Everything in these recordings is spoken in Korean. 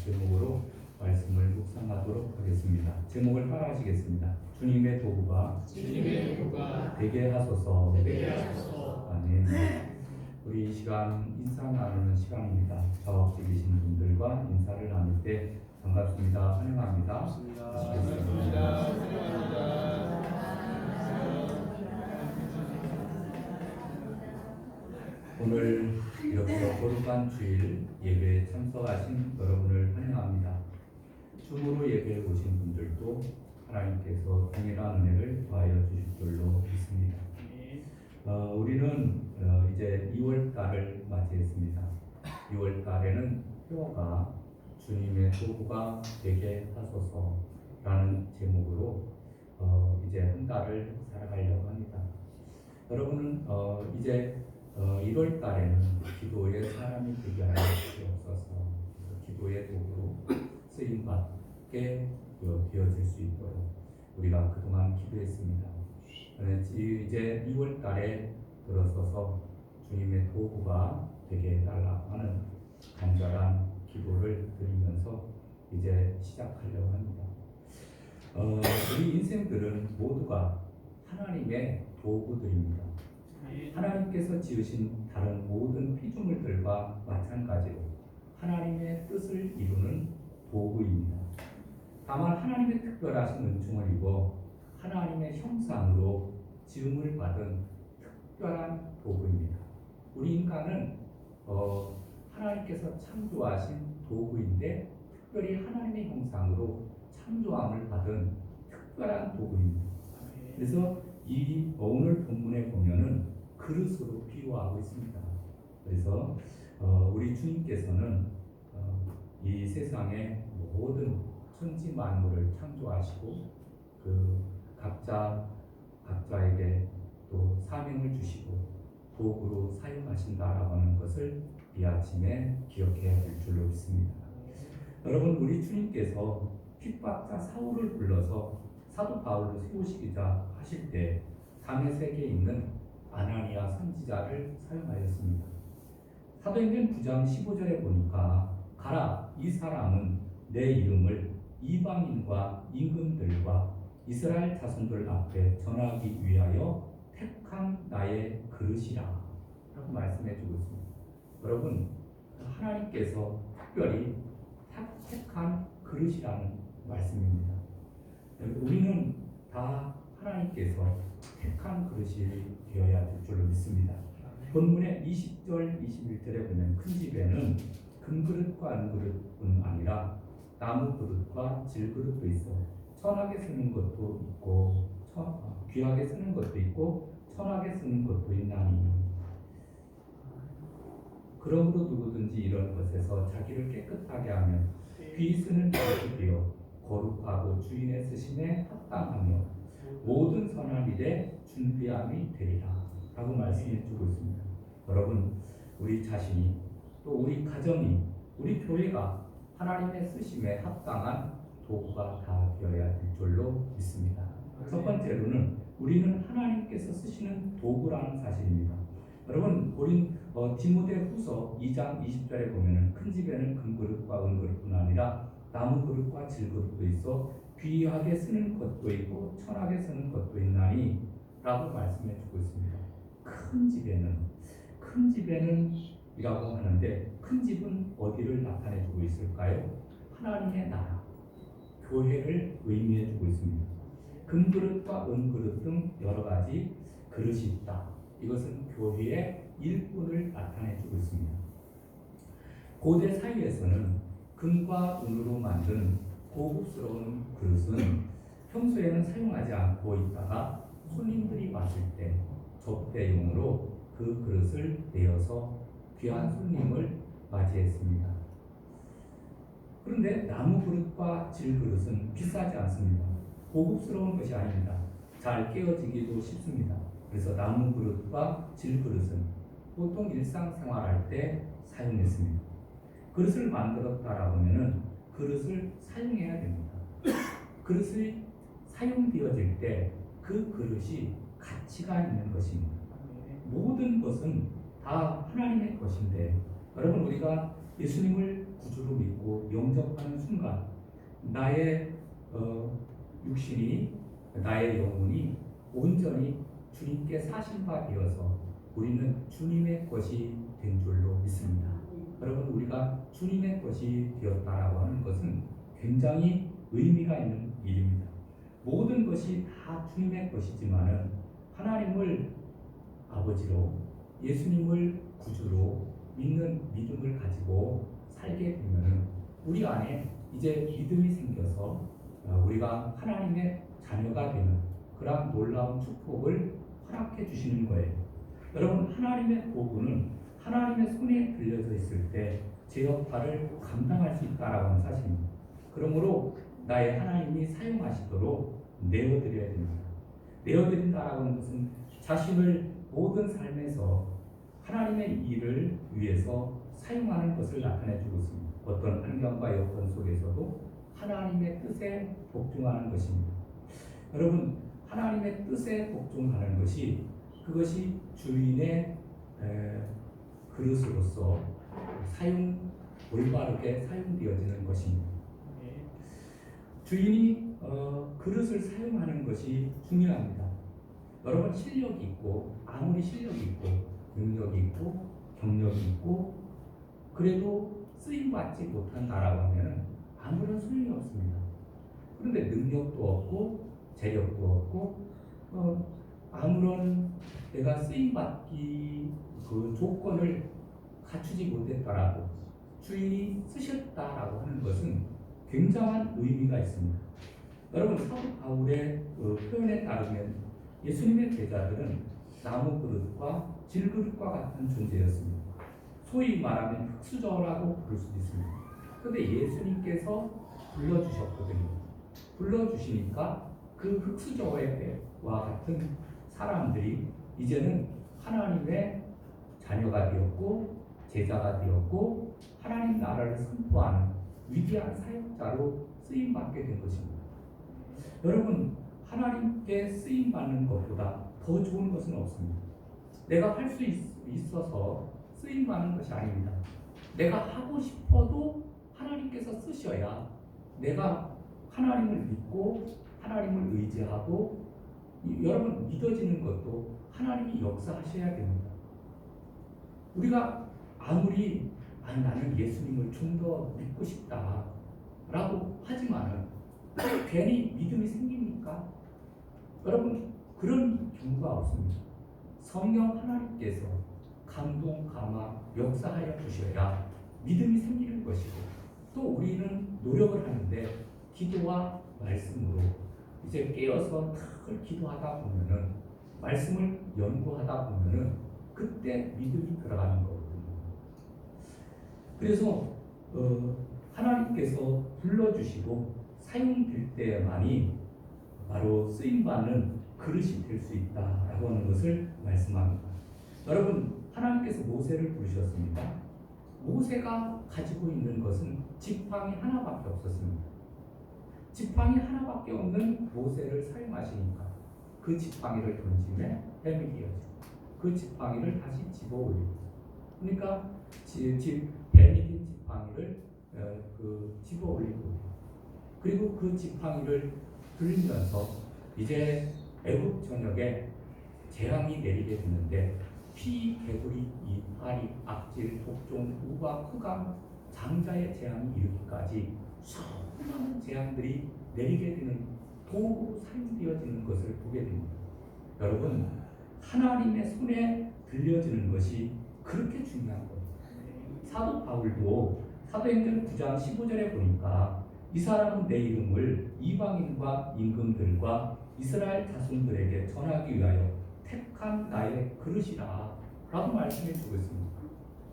제목으로 말씀을 묵상하도록 하겠습니다. 제목을 따라하시겠습니다. 주님의 도구가 되게 하소서. 아멘. 우리 이 시간 인사 나누는 시간입니다. 좌우에 계신 분들과 인사를 나눌 때 반갑습니다. 환영합니다. 오늘 이렇게 거룩한 주일 예배에 참석하신 여러분을 환영합니다. 줌으로 예배에 오신 분들도 하나님께서 동일한 은혜를 더하여 주실 줄로 믿습니다. 우리는 이제 2월 달을 맞이했습니다. 2월 달에는 표어가 주님의 도구가 되게 하소서라는 제목으로 이제 한 달을 살아가려고 합니다. 여러분은 이제 1월 달에는 기도의 사람이 되게 하여 주옵소서. 기도의 도구로 쓰임받게 되어질 수 있도록 우리가 그동안 기도했습니다. 이제 2월 달에 들어서서 주님의 도구가 되게 해달라고 하는 간절한 기도를 드리면서 이제 시작하려고 합니다. 우리 인생들은 모두가 하나님의 도구들입니다. 하나님께서 지으신 다른 모든 피조물들과 마찬가지로 하나님의 뜻을 이루는 도구입니다. 다만 하나님의 특별하신 은총을 입어 하나님의 형상으로 지음을 받은 특별한 도구입니다. 우리 인간은 하나님께서 창조하신 도구인데 특별히 하나님의 형상으로 창조함을 받은 특별한 도구입니다. 그래서 이 오늘 본문에 보면은 그릇으로 비유하고 있습니다. 그래서 우리 주님께서는 이 세상의 모든 천지 만물을 창조하시고 그 각자에게 또 사명을 주시고 도구로 사용하신다라고 하는 것을 이 아침에 기억해야 될 줄로 믿습니다. 여러분, 우리 주님께서 핍박자 사울을 불러서 사도 바울을 세우시기자 하실 때 다메섹에 있는 아나니아 선지자를 사용하였습니다. 사도행전 9장 15절에 보니까 가라, 이 사람은 내 이름을 이방인과 임금들과 이스라엘 자손들 앞에 전하기 위하여 택한 나의 그릇이라 라고 말씀해 주고 있습니다. 여러분, 하나님께서 특별히 택한 그릇이라는 말씀입니다. 우리는 다 하나님께서 택한 그릇이 되어야 될 줄로 믿습니다. 본문의 20절, 21절에 보면 큰 집에는 금그릇과 은그릇뿐 아니라 나무 그릇과 질그릇도 있어 천하게 쓰는 것도 있고 귀하게 쓰는 것도 있고 천하게 쓰는 것도 있나니 그러므로 누구든지 이런 것에서 자기를 깨끗하게 하면 귀 쓰는 것이 되어 거룩하고 주인의 쓰심에 합당하며 모든 선한 일에 준비함이 되리라 라고 말씀해 주고 있습니다. 여러분, 우리 자신이 또 우리 가정이 우리 교회가 하나님의 쓰심에 합당한 도구가 다 되어야 될 줄로 믿습니다. 첫 번째로는 우리는 하나님께서 쓰시는 도구라는 사실입니다. 여러분, 디모데후서 2장 20절에 보면은 큰 집에는 금그릇과 은그릇뿐 아니라 나무 그릇과 질그릇도 있어 귀하게 쓰는 것도 있고 천하게 쓰는 것도 있나니 라고 말씀해 주고 있습니다. 큰 집에는 이라고 하는데 큰 집은 어디를 나타내 주고 있을까요? 하나님의 나라, 교회를 의미해 주고 있습니다. 금그릇과 은그릇 등 여러 가지 그릇이 있다. 이것은 교회의 일꾼을 나타내 주고 있습니다. 고대 사회에서는 금과 은으로 만든 고급스러운 그릇은 평소에는 사용하지 않고 있다가 손님들이 왔을 때 접대용으로 그 그릇을 내어서 귀한 손님을 맞이했습니다. 그런데 나무 그릇과 질 그릇은 비싸지 않습니다. 고급스러운 것이 아닙니다. 잘 깨어지기도 쉽습니다. 그래서 나무 그릇과 질 그릇은 보통 일상생활할 때 사용했습니다. 그릇을 만들었다라고 하면은 그릇을 사용해야 됩니다. 그릇이 사용되어질 때 그 그릇이 가치가 있는 것입니다. 모든 것은 다 하나님의 것인데 여러분, 우리가 예수님을 구주로 믿고 영접하는 순간 나의 육신이 나의 영혼이 온전히 주님께 사신 바 되어서 우리는 주님의 것이 된 줄로 믿습니다. 여러분, 우리가 주님의 것이 되었다라고 하는 것은 굉장히 의미가 있는 일입니다. 모든 것이 다 주님의 것이지만은 하나님을 아버지로 예수님을 구주로 믿는 믿음을 가지고 살게 되면은 우리 안에 이제 믿음이 생겨서 우리가 하나님의 자녀가 되는 그런 놀라운 축복을 허락해 주시는 거예요. 여러분, 하나님의 도구는 하나님의 손에 들려져 있을 때 제 역할을 감당할 수 있다라고 하는 사실입니다. 그러므로 나의 하나님이 사용하시도록 내어드려야 됩니다. 내어드린다라고 하는 것은 자신을 모든 삶에서 하나님의 일을 위해서 사용하는 것을 나타내 주고 있습니다. 어떤 환경과 여건 속에서도 하나님의 뜻에 복종하는 것입니다. 여러분, 하나님의 뜻에 복종하는 것이 그것이 주인의 그릇으로서 올바르게 사용되어지는 것입니다. 주인이 그릇을 사용하는 것이 중요합니다. 여러분, 실력이 있고 아무리 실력이 있고 능력이 있고 경력이 있고 그래도 쓰임받지 못한다라고 하면 아무런 소용이 없습니다. 그런데 능력도 없고 재력도 없고 아무런 내가 쓰임받기 그 조건을 갖추지 못했다라고 주인이 쓰셨다라고 하는 것은 굉장한 의미가 있습니다. 여러분, 사도 바울의 표현에 따르면 예수님의 제자들은 나무 그릇과 질그릇과 같은 존재였습니다. 소위 말하면 흙수저라고 부를 수도 있습니다. 그런데 예수님께서 불러주셨거든요. 불러주시니까 그 흙수저와 같은 사람들이 이제는 하나님의 자녀가 되었고 제자가 되었고 하나님 나라를 선포하는 위대한 사역자로 쓰임받게 된 것입니다. 여러분, 하나님께 쓰임받는 것보다 더 좋은 것은 없습니다. 내가 할 수 있어서 쓰임받는 것이 아닙니다. 내가 하고 싶어도 하나님께서 쓰셔야 내가 하나님을 믿고 하나님을 의지하고 여러분, 믿어지는 것도 하나님이 역사하셔야 됩니다. 우리가 아무리 나는 예수님을 좀 더 믿고 싶다라고 하지만은 괜히 믿음이 생깁니까? 여러분, 그런 경우가 없습니다. 성령 하나님께서 감동, 감화, 역사하여 주셔야 믿음이 생기는 것이고 또 우리는 노력을 하는데 기도와 말씀으로 이제 깨어서 탁 기도하다 보면은 말씀을 연구하다 보면은 그때 믿음이 들어가는 거거든요. 그래서 하나님께서 불러주시고 사용될 때만이 바로 쓰임받는 그릇이 될 수 있다라고 하는 것을 말씀합니다. 여러분, 하나님께서 모세를 부르셨습니다. 모세가 가지고 있는 것은 지팡이 하나밖에 없었습니다. 지팡이 하나밖에 없는 모세를 사용하시니까 그 지팡이를 던지면 뱀이 되어지고 그 지팡이를 다시 집어 올리고 그러니까 뱀이 된 지팡이를 집어 올리고 그리고 그 지팡이를 들면서 이제 애굽 전역에 재앙이 내리게 되는데 피, 개구리, 이파리, 악질, 독종, 우박, 흑암, 장자의 재앙이 이르기까지 수많은 재앙들이 내리게 되는 도구로 사용되어지는 것을 보게 됩니다. 여러분, 하나님의 손에 들려지는 것이 그렇게 중요한 거예요. 사도 바울도 사도행전 9장 15절에 보니까 이 사람은 내 이름을 이방인과 임금들과 이스라엘 자손들에게 전하기 위하여 택한 나의 그릇이라 라고 말씀해 주고 있습니다.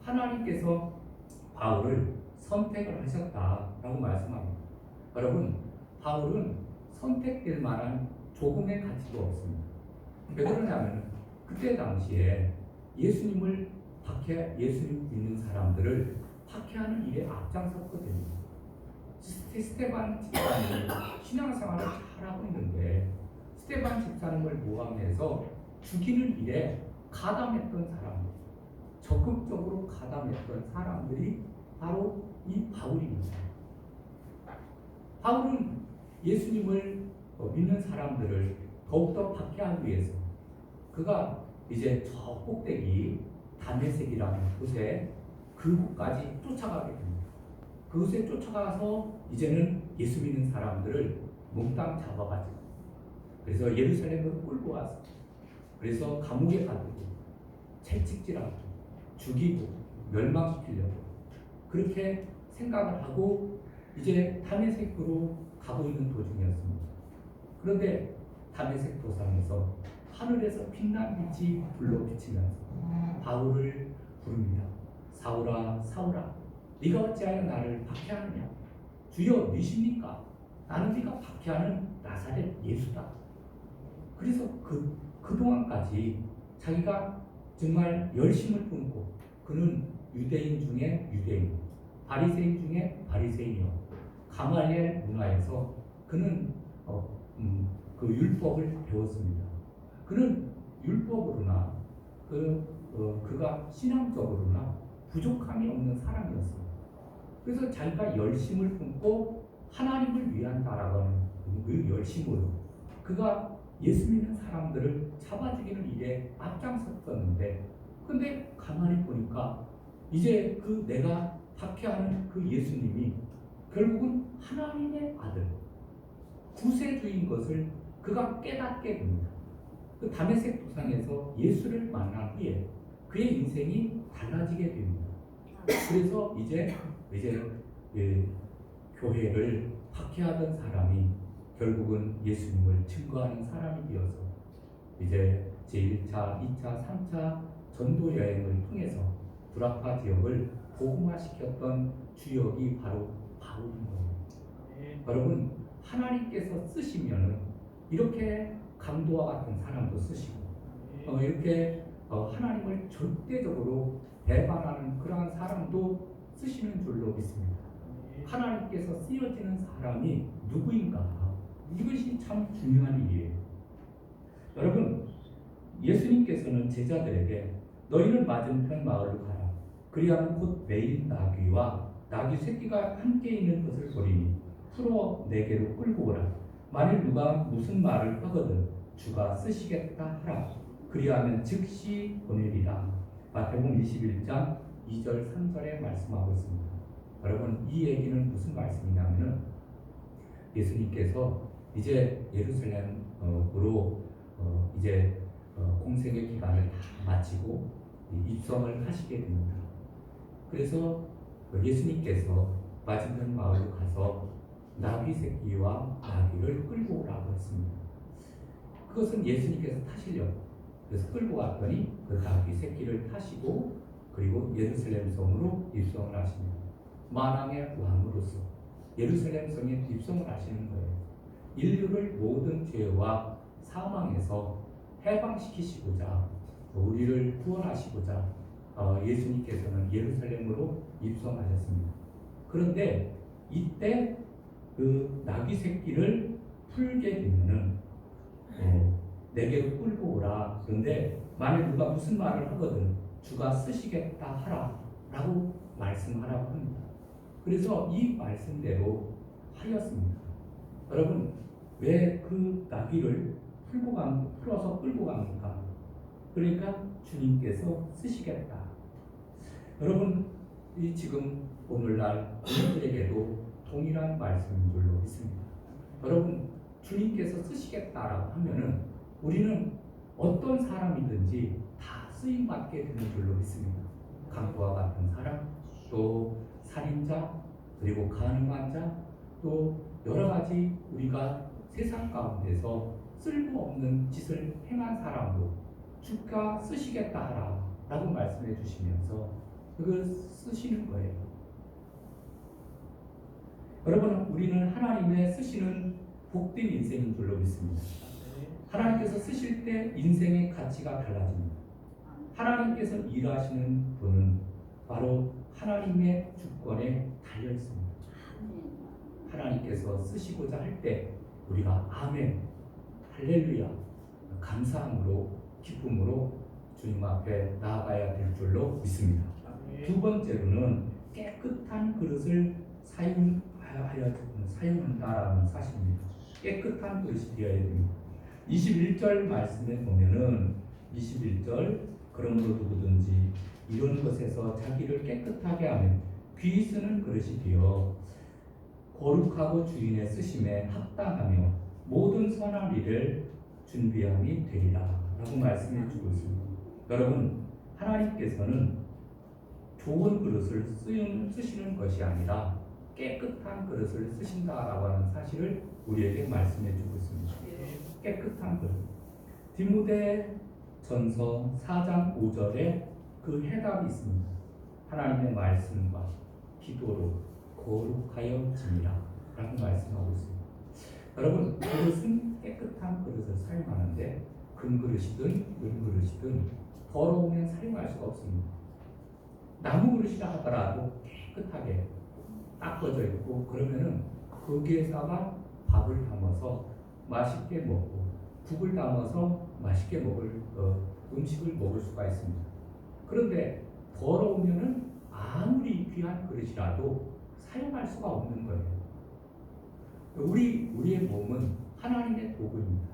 하나님께서 바울을 선택을 하셨다라고 말씀합니다. 여러분, 바울은 선택될 만한 조금의 가치도 없습니다. 왜 그러냐면 그때 당시에 예수님 믿는 사람들을 박해하는 일에 앞장섰거든요. 스테반 집사님이 신앙생활을 잘하고 있는데 스테반 집사님을 모함해서 죽이는 일에 가담했던 사람들, 적극적으로 가담했던 사람들이 바로 이 바울입니다. 바울은 예수님을 믿는 사람들을 더욱더 박해하기 위해서 그가 이제 저 꼭대기 다메섹이라는 곳에 그곳까지 쫓아가게 됩니다. 그곳에 쫓아가서 이제는 예수 믿는 사람들을 몽땅 잡아가지고 그래서 예루살렘으로 끌고 와서 그래서 감옥에 가두고 채찍질하고 죽이고 멸망시키려고 그렇게 생각을 하고 이제 다메섹으로 가고 있는 도중이었습니다. 그런데 다메섹 도상에서 하늘에서 빛난 빛이 불로 비치면서 바울을 부릅니다. 사울아 사울아 네가 어찌하여 나를 박해하느냐. 주여 누구십니까? 나는 네가 박해하는 나사렛 예수다. 그래서 그동안까지 자기가 정말 열심을 품고 그는 유대인 중에 유대인, 바리새인 중에 바리새인이요. 가말리엘 문화에서 그는 그 율법을 배웠습니다. 그는 율법으로나 그가 신앙적으로나 부족함이 없는 사람이었습니다. 그래서 자기가 열심을 품고 하나님을 위한다라고 하는 그 열심으로 그가 예수 믿는 사람들을 잡아주기는 일에 앞장섰었는데 근데 가만히 보니까 이제 그 내가 박해하는 그 예수님이 결국은 하나님의 아들 구세주인 것을 그가 깨닫게 됩니다. 그 다메섹 도상에서 예수를 만난 후에 그의 인생이 달라지게 됩니다. 그래서 이제 교회를 박해하던 사람이 결국은 예수님을 증거하는 사람이 되어서 이제 제1차, 2차, 3차 전도 여행을 통해서 브라파 지역을 복음화시켰던 주역이 바로 바울인 거예요. 여러분 하나님께서 쓰시면은 이렇게 강도와 같은 사람도 쓰시고 이렇게 하나님을 절대적으로 배반하는 그러한 사람도 쓰시는 줄로 믿습니다. 하나님께서 쓰여지는 사람이 누구인가? 이것이 참 중요한 일이에요. 여러분, 예수님께서는 제자들에게 너희는 맞은편 마을로 가라. 그리하면 곧 매일 나귀와 나귀 새끼가 함께 있는 것을 보리니 풀어 내게로 끌고 오라. 만일 누가 무슨 말을 하거든 주가 쓰시겠다 하라. 그리하면 즉시 보내리라. 마태복음 21장 2절 3절에 말씀하고 있습니다. 여러분 이 얘기는 무슨 말씀이냐면은 예수님께서 이제 예루살렘으로 이제 공생의 기간을 다 마치고 입성을 하시게 됩니다. 그래서 예수님께서 맞은편 마을로 가서 나귀 새끼와 나귀를 끌고 오라고 했습니다. 그것은 예수님께서 타시려고 그래서 끌고 왔더니 그 나귀 새끼를 타시고 그리고 예루살렘 성으로 입성을 하십니다. 만왕의 왕으로서 예루살렘 성에 입성을 하시는 거예요. 인류를 모든 죄와 사망에서 해방시키시고자 우리를 구원하시고자 예수님께서는 예루살렘으로 입성하셨습니다. 그런데 이때 그 나귀 새끼를 풀게 되면은 내게로 끌고 오라. 그런데 만약 누가 무슨 말을 하거든 주가 쓰시겠다 하라 라고 말씀하라고 합니다. 그래서 이 말씀대로 하였습니다. 여러분 왜 그 나귀를 풀어서 끌고 갑니까? 그러니까 주님께서 쓰시겠다. 여러분 이 지금 오늘날 우리들에게도 동일한 말씀인 줄로 믿습니다. 여러분 주님께서 쓰시겠다라고 하면은 우리는 어떤 사람이든지 다 쓰임받게 되는 줄로 믿습니다. 강도와 같은 사람, 또 살인자, 그리고 가늠한 자, 또 여러 가지 우리가 세상 가운데서 쓸모없는 짓을 행한 사람도 주가 쓰시겠다 하라 라고 말씀해 주시면서 그걸 쓰시는 거예요. 여러분 우리는 하나님의 쓰시는 복된 인생인 줄로 믿습니다. 하나님께서 쓰실 때 인생의 가치가 달라집니다. 하나님께서 일하시는 분은 바로 하나님의 주권에 달려 있습니다. 하나님께서 쓰시고자 할 때 우리가 아멘, 할렐루야, 감사함으로 기쁨으로 주님 앞에 나아가야 될 줄로 믿습니다. 두 번째로는 깨끗한 그릇을 사용한다라는 사실입니다. 깨끗한 그릇이 되어야 됩니다. 21절 말씀에 보면은 21절 그러므로 누구든지 이런 것에서 자기를 깨끗하게 하며 귀 쓰는 그릇이 되어 거룩하고 주인의 쓰심에 합당하며 모든 선한 일을 준비함이 되리라 라고 말씀해 주고 있습니다. 여러분, 하나님께서는 좋은 그릇을 쓰시는 것이 아니라 깨끗한 그릇을 쓰신다라고 하는 사실을 우리에게 말씀해 주고 있습니다. 깨끗한 그릇. 디모데 전서 4장 5절에 그 해답이 있습니다. 하나님의 말씀과 기도로 거룩하여 지니라 라고 말씀하고 있습니다. 여러분, 그릇은 깨끗한 그릇을 사용하는데 금그릇이든 은그릇이든 더러우면 사용할 수가 없습니다. 나무 그릇이라 하더라도 깨끗하게 닦아져 있고 그러면은 거기에다가 밥을 담아서 맛있게 먹고 국을 담아서 맛있게 먹을 음식을 먹을 수가 있습니다. 그런데 더러우면은 아무리 귀한 그릇이라도 사용할 수가 없는 거예요. 우리의 몸은 하나님의 도구입니다.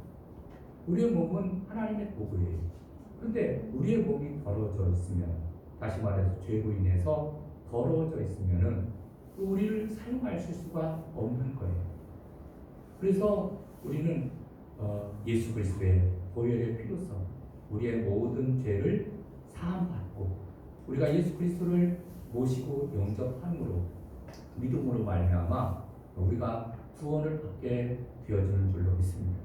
우리의 몸은 하나님의 도구예요. 그런데 우리의 몸이 더러워져 있으면, 다시 말해서 죄로 인해서 더러워져 있으면은 우리를 사용할 수가 없는 거예요. 그래서 우리는 예수 그리스도의 보혈의 필요성, 우리의 모든 죄를 사함받고 우리가 예수 그리스도를 모시고 영접함으로 믿음으로 말미암아 우리가 구원을 받게 되어지는 줄로 믿습니다.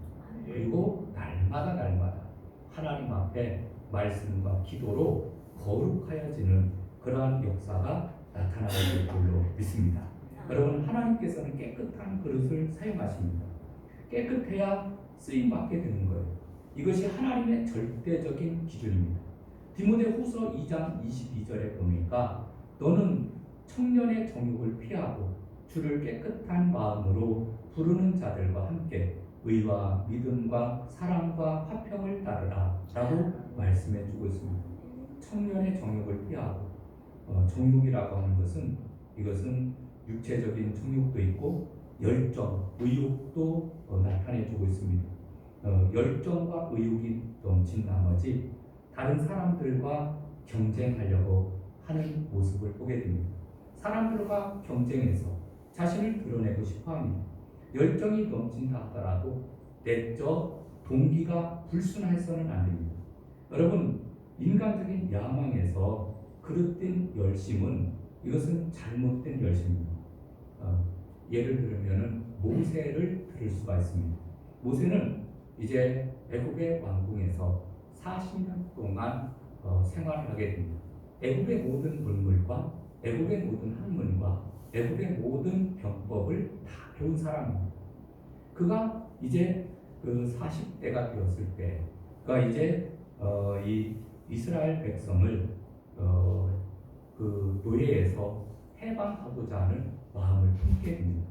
그리고 날마다 하나님 앞에 말씀과 기도로 거룩하여지는 그러한 역사가 나타나게 될 줄로 믿습니다. 여러분, 하나님께서는 깨끗한 그릇을 사용하십니다. 깨끗해야 쓰임받게 되는 거예요. 이것이 하나님의 절대적인 기준입니다. 디모데후서 2장 22절에 보니까 너는 청년의 정욕을 피하고 주를 깨끗한 마음으로 부르는 자들과 함께 의와 믿음과 사랑과 화평을 따르라 라고 말씀해 주고 있습니다. 청년의 정욕을 피하고 정욕이라고 하는 것은 이것은 육체적인 정욕도 있고 열정, 의욕도 나타내 주고 있습니다. 열정과 의욕이 넘친 나머지 다른 사람들과 경쟁하려고 하는 모습을 보게 됩니다. 사람들과 경쟁해서 자신을 드러내고 싶어 합니다. 열정이 넘친다 하더라도 내적 동기가 불순해서는 안 됩니다. 여러분, 인간적인 야망에서 그릇된 열심은 이것은 잘못된 열심입니다. 예를 들면 모세를 들을 수가 있습니다. 모세는 이제 애굽의 왕궁에서 40년 동안 생활을 하게 됩니다. 애굽의 모든 문물과 애굽의 모든 학문과 애굽의 모든 병법을 다 배운 사람입니다. 그가 이제 그 40대가 되었을 때 그가 이제 이 이스라엘 백성을 그 노예에서 해방하고자 하는 마음을 품게 됩니다.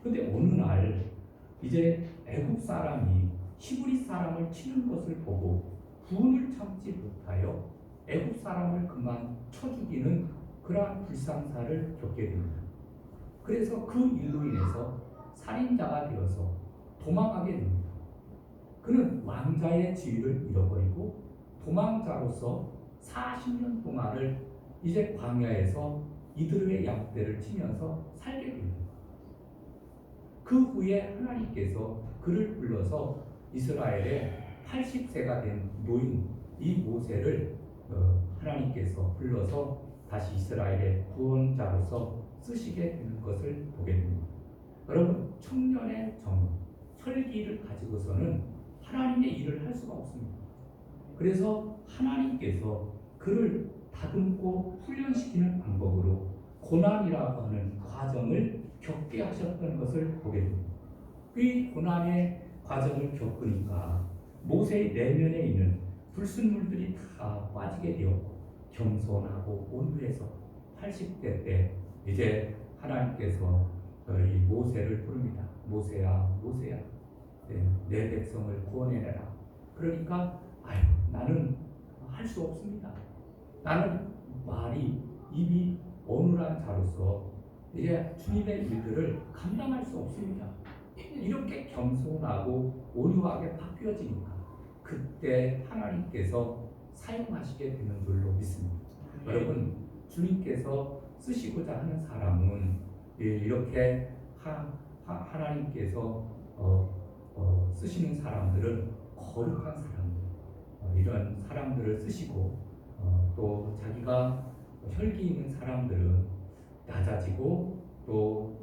그런데 어느 날 이제 애굽 사람이 히브리 사람을 치는 것을 보고 분을 참지 못하여 애굽 사람을 그만 쳐 죽이는 그러한 불상사를 겪게 됩니다. 그래서 그 일로 인해서 살인자가 되어서 도망하게 됩니다. 그는 왕자의 지위를 잃어버리고 도망자로서 40년 동안을 이제 광야에서 이들의 양떼를 치면서 살게 됩니다. 그 후에 하나님께서 그를 불러서 이스라엘의 80세가 된 노인 이 모세를 하나님께서 불러서 다시 이스라엘의 구원자로서 쓰시게 되는 것을 보게 됩니다. 여러분, 청년의 정은 혈기를 가지고서는 하나님의 일을 할 수가 없습니다. 그래서 하나님께서 그를 다듬고 훈련시키는 방법으로 고난이라고 하는 과정을 겪게 하셨던 것을 보게 됩니다. 이 고난의 과정을 겪으니까 모세의 내면에 있는 불순물들이 다 빠지게 되었고 겸손하고 온유해서 80대 때 이제 하나님께서 이 모세를 부릅니다. 모세야, 모세야, 내 백성을 구원해내라. 그러니까 나는 할 수 없습니다. 나는 입이 어눌한 자로서 이제 주님의 일들을 감당할 수 없습니다. 이렇게 겸손하고 온유하게 바뀌어지니까 그때 하나님께서 사용하시게 되는 줄로 믿습니다. 여러분, 주님께서 쓰시고자 하는 사람은 이렇게 하나님께서 쓰시는 사람들은 거룩한 사람들, 이런 사람들을 쓰시고 또 자기가 혈기 있는 사람들은 낮아지고 또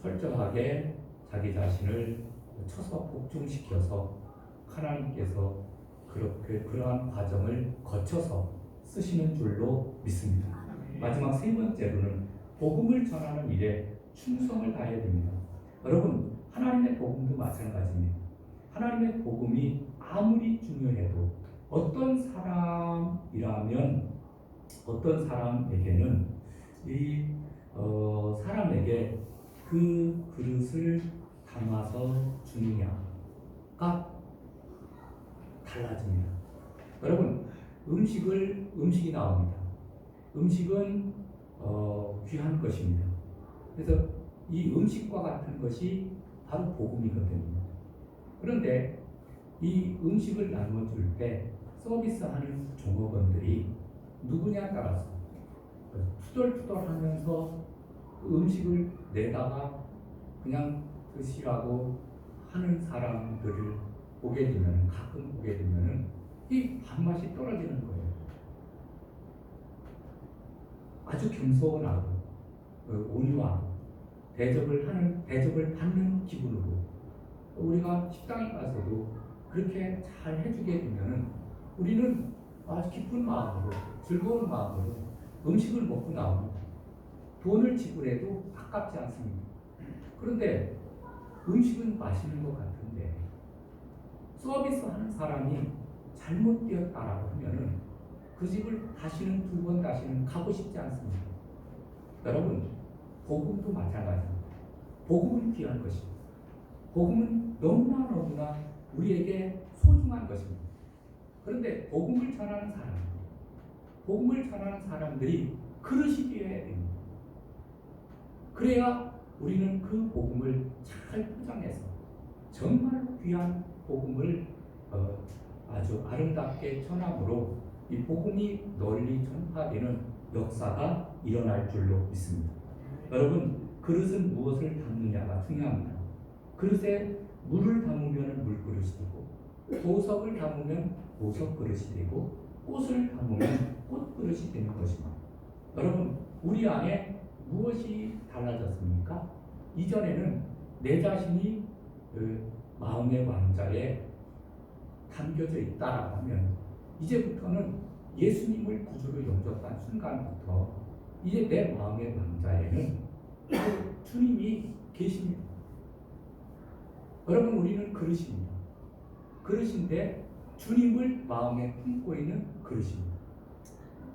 철저하게 자기 자신을 쳐서 복종시켜서 하나님께서 그렇게 그러한 과정을 거쳐서 쓰시는 줄로 믿습니다. 마지막 세 번째로는 복음을 전하는 일에 충성을 다해야 됩니다. 여러분, 하나님의 복음도 마찬가지입니다. 하나님의 복음이 아무리 중요해도 어떤 사람에게는 사람에게 그 그릇을 담아서 주느냐가 달라집니다. 여러분, 음식이 나옵니다. 음식은 귀한 것입니다. 그래서 이 음식과 같은 것이 바로 복음이거든요. 그런데 이 음식을 나눠줄 때 서비스하는 종업원들이 누구냐에 따라서 투덜투덜하면서 그 음식을 내다가 그냥 드시라고 하는 사람들을 가끔 보게 되면 이 밥맛이 떨어지는 거예요. 아주 겸손하고 온유하고 대접을 받는 기분으로 우리가 식당에 가서도 그렇게 잘 해주게 되면 우리는 아주 기쁜 마음으로 즐거운 마음으로 음식을 먹고 나오면 돈을 지불해도 아깝지 않습니다. 그런데 음식은 맛있는 것 같은데 서비스하는 사람이 잘못되었다라고 하면은 그 집을 다시는 두 번 다시는 가고 싶지 않습니다. 여러분, 복음도 마찬가지입니다. 복음은 귀한 것입니다. 복음은 너무나 우리에게 소중한 것입니다. 그런데 복음을 전하는 사람들이 그릇이 되어야 됩니다. 그래야 우리는 그 복음을 잘 포장해서 정말 귀한 복음을 아주 아름답게 전함으로 이 복음이 널리 전파되는 역사가 일어날 줄로 믿습니다. 여러분, 그릇은 무엇을 담느냐가 중요합니다. 그릇에 물을 담으면 물그릇이 되고 보석을 담으면 보석 그릇이 되고 꽃을 담으면 꽃그릇이 되는 것입니다. 여러분, 우리 안에 무엇이 달라졌습니까? 이전에는 내 자신이 그 마음의 왕자에 담겨져 있다라고 하면 이제부터는 예수님을 구주로 영접한 순간부터 이제 내 마음의 왕자에는 주님이 계십니다. 여러분, 우리는 그릇입니다. 그릇인데 주님을 마음에 품고 있는 그릇입니다.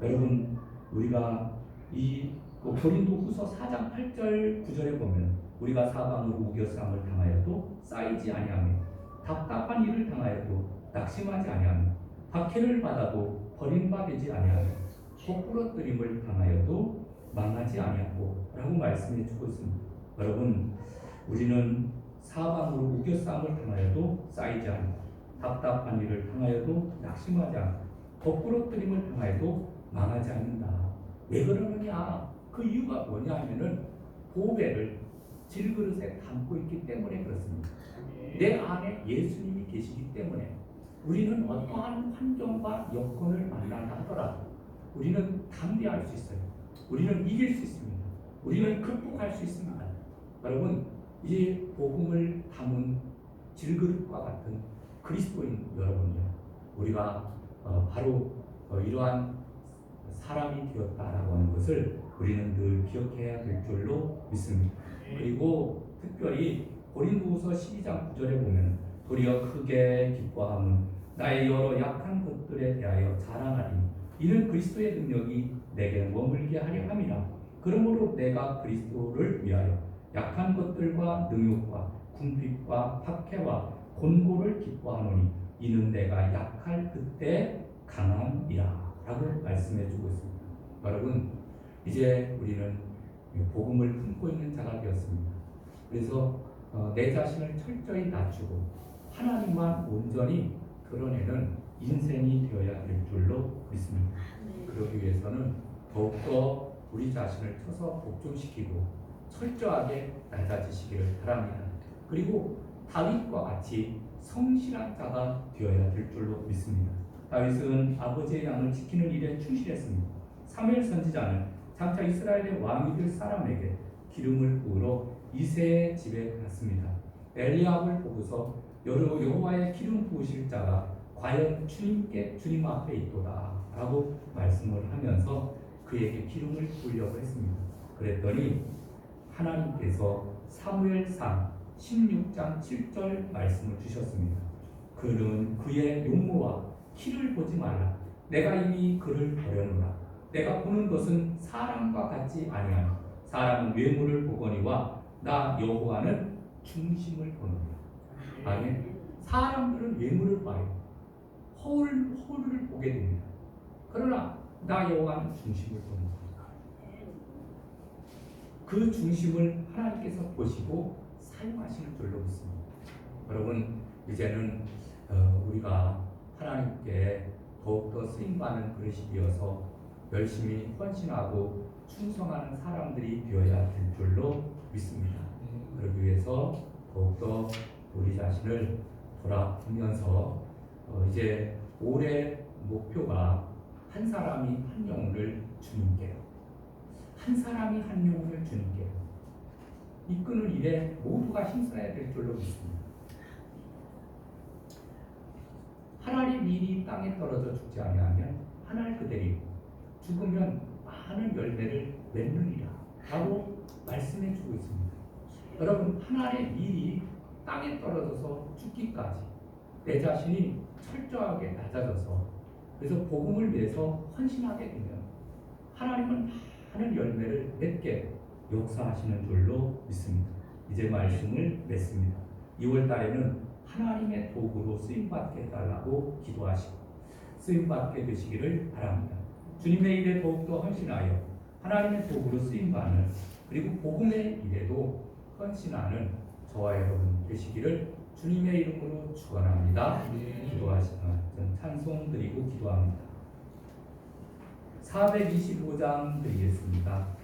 여러분, 우리가 이 고린도후서 4장 8절 9절에 보면 우리가 사방으로 우겨쌈을 당하여도 쌓이지 아니하며 답답한 일을 당하여도 낙심하지 아니하며 박해를 받아도 버림받지 아니하며 복부러뜨림을 당하여도 망하지 아니하고 라고 말씀해 주고 있습니다. 여러분, 우리는 사방으로 우겨쌈을 당하여도 쌓이지 않고 답답한 일을 당하여도 낙심하지 않고 복부러뜨림을 당하여도 망하지 않는다. 왜 그러느냐? 그 이유가 뭐냐 하면은 보배를 질그릇에 담고 있기 때문에 그렇습니다. 내 안에 예수님이 계시기 때문에 우리는 어떠한 환경과 여건을 만난다 하더라도 우리는 담대할 수 있어요. 우리는 이길 수 있습니다. 우리는 극복할 수 있습니다. 여러분, 이제 복음을 담은 질그릇과 같은 그리스도인 여러분이요, 우리가 바로 이러한 사람이 되었다라고 하는 것을 우리는 늘 기억해야 될 줄로 믿습니다. 그리고 특별히 고린도후서 12장 9절에 보면 도리어 크게 기뻐함은 나의 여러 약한 것들에 대하여 자랑하리니 이는 그리스도의 능력이 내게 머물게 하려 함이라. 그러므로 내가 그리스도를 위하여 약한 것들과 능욕과 궁핍과 박해와 곤고를 기뻐하노니 이는 내가 약할 그때 강함이라 라고 말씀해 주고 있습니다. 여러분, 이제 우리는 복음을 품고 있는 자가 되었습니다. 그래서 내 자신을 철저히 낮추고 하나님만 온전히 드러내는 인생이 되어야 될 줄로 믿습니다. 그러기 위해서는 더욱더 우리 자신을 쳐서 복종시키고 철저하게 낮아지시기를 바랍니다. 그리고 다윗과 같이 성실한 자가 되어야 될 줄로 믿습니다. 다윗은 아버지의 양을 지키는 일에 충실했습니다. 사무엘 선지자는 장차 이스라엘의 왕이 될 사람에게 기름을 부으러 이새의 집에 갔습니다. 엘리압을 보고서 여호와의 기름 부으실 자가 과연 주님 앞에 있도다 라고 말씀을 하면서 그에게 기름을 부으려고 했습니다. 그랬더니 하나님께서 사무엘상 16장 7절 말씀을 주셨습니다. 그는 그의 용모와 키를 보지 말라. 내가 이미 그를 버렸노라. 내가 보는 것은 사람과 같지 아니하니 사람은 외모를 보거니와 나 여호와는 중심을 보노라. 아멘. 사람들은 외모를 봐요. 허울을 보게 됩니다. 그러나 나 여호와는 중심을 보는 거예요. 그 중심을 하나님께서 보시고 사용하시는 줄로 믿습니다. 여러분, 이제는 우리가 하나님께 더욱더 쓰임받는 그릇이 되어서 열심히 헌신하고 충성하는 사람들이 되어야 될 줄로 믿습니다. 그러기 위해서 더욱더 우리 자신을 돌아보면서 이제 올해 목표가 한 사람이 한 영혼을 주님께요. 한 사람이 한 영혼을 주님께요. 이끄는 일에 모두가 힘써야 될 줄로 믿습니다. 하나님 일이 땅에 떨어져 죽지 아니하면 하늘 그대로 죽으면 많은 열매를 맺느니라 라고 말씀해 주고 있습니다. 여러분, 하나님의 일이 땅에 떨어져서 죽기까지 내 자신이 철저하게 낮아져서 그래서 복음을 위해서 헌신하게 되면 하나님은 많은 열매를 맺게 역사하시는 줄로 믿습니다. 이제 말씀을 맺습니다. 2월 달에는 하나님의 도구로 쓰임받게 해달라고 기도하시고 쓰임받게 되시기를 바랍니다. 주님의 일에 더욱더 헌신하여 하나님의 도구로 쓰임받는 그리고 복음의 일에도 헌신하는 저와 여러분 되시기를 주님의 이름으로 축원합니다. 기도하시면 찬송 드리고 기도합니다. 425장 드리겠습니다.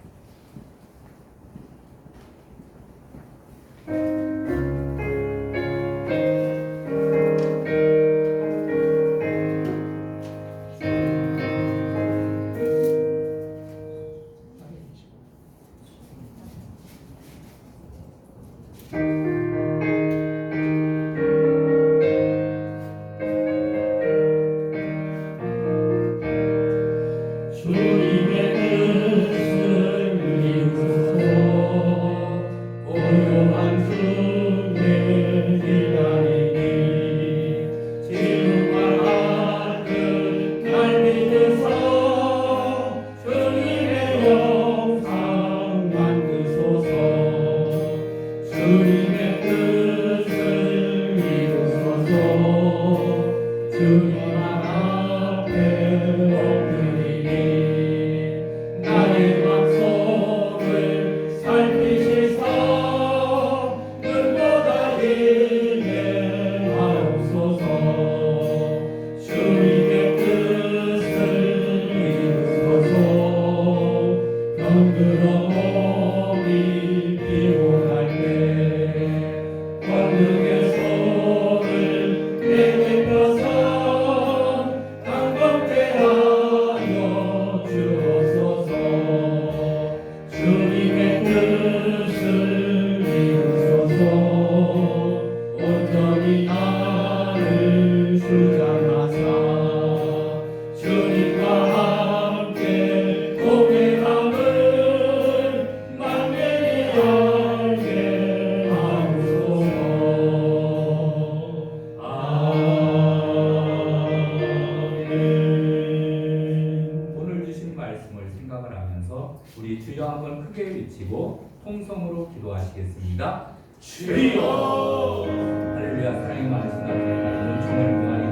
우리 주여 한번 크게 외치고 통성으로 기도하시겠습니다. 주여. 할렐루야. 사랑이 많으신 하나님, 오늘 주님을 위하여